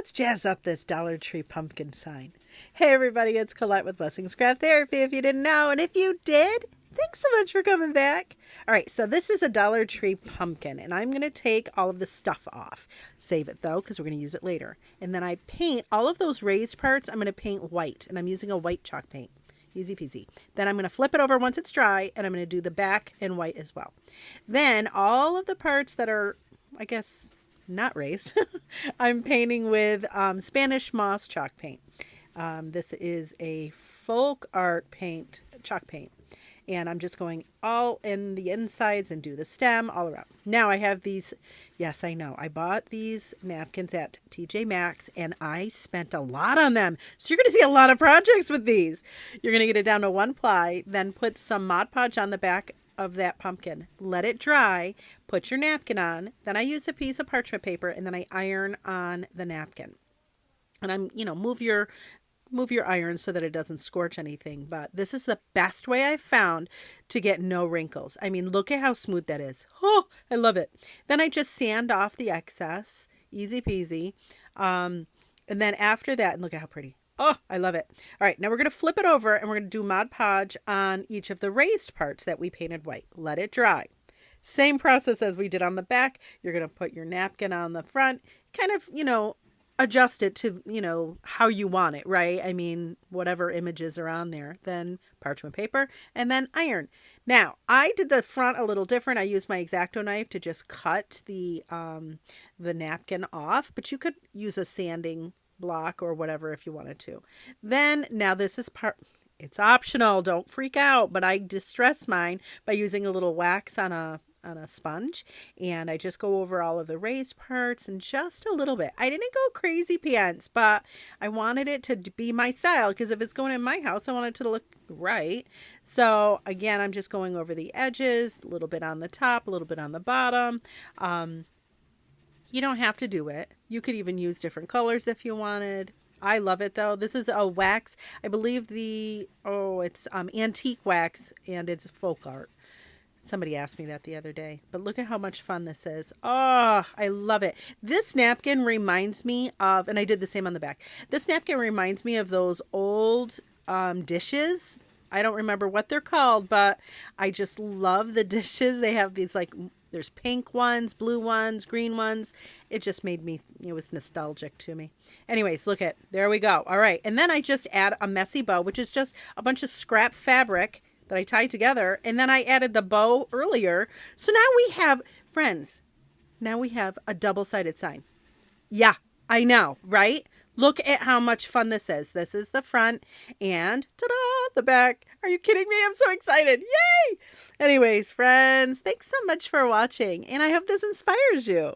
let's jazz up this Dollar Tree pumpkin sign. Hey everybody, it's Colette with Blessings Craft Therapy if you didn't know, and if you did, thanks so much for coming back. All right, so this is a Dollar Tree pumpkin, and I'm going to take all of the stuff off. Save it though, because we're going to use it later. And then I paint all of those raised parts, I'm going to paint white, and I'm using a white chalk paint. Easy peasy. Then I'm going to flip it over once it's dry, and I'm going to do the back in white as well. Then all of the parts that are, I guess, not raised, I'm painting with Spanish moss chalk paint. This is a folk art paint, chalk paint. And I'm just going all in the insides and do the stem all around. Now I have these, yes, I know. I bought these napkins at TJ Maxx and I spent a lot on them. So you're going to see a lot of projects with these. You're going to get it down to one ply, then put some Mod Podge on the back of that pumpkin. Let it dry, put your napkin on. Then I use a piece of parchment paper and then I iron on the napkin. And I'm, move your iron so that it doesn't scorch anything. But this is the best way I've found to get no wrinkles. I mean, look at how smooth that is. Oh, I love it. Then I just sand off the excess. Easy peasy. And then after that, and look at how pretty. Oh, I love it. All right, now we're going to flip it over and we're going to do Mod Podge on each of the raised parts that we painted white. Let it dry. Same process as we did on the back. You're going to put your napkin on the front, kind of, adjust it to, how you want it, right? I mean, whatever images are on there, then parchment paper and then iron. Now, I did the front a little different. I used my X-Acto knife to just cut the napkin off, but you could use a sanding block or whatever if you wanted to. Then, now this is it's optional. Don't freak out, but I distress mine by using a little wax on a sponge, and I just go over all of the raised parts and just a little bit. I didn't go crazy pants, but I wanted it to be my style, because if it's going in my house, I want it to look right. So again, I'm just going over the edges, a little bit on the top, a little bit on the bottom. You don't have to do it. You could even use different colors if you wanted. I love it though. This is a wax. I believe it's antique wax, and it's folk art. Somebody asked me that the other day, but look at how much fun this is. Oh, I love it. This napkin reminds me of, and I did the same on the back. This napkin reminds me of those old dishes. I don't remember what they're called, but I just love the dishes. They have these there's pink ones, blue ones, green ones. It just made me, it was nostalgic to me. Anyways, there we go. All right. And then I just add a messy bow, which is just a bunch of scrap fabric that I tied together, and then I added the bow earlier. So now we have, friends, a double-sided sign. Yeah, I know, right? Look at how much fun this is. This is the front, and ta-da, the back. Are you kidding me? I'm so excited. Yay! Anyways, friends, thanks so much for watching, and I hope this inspires you.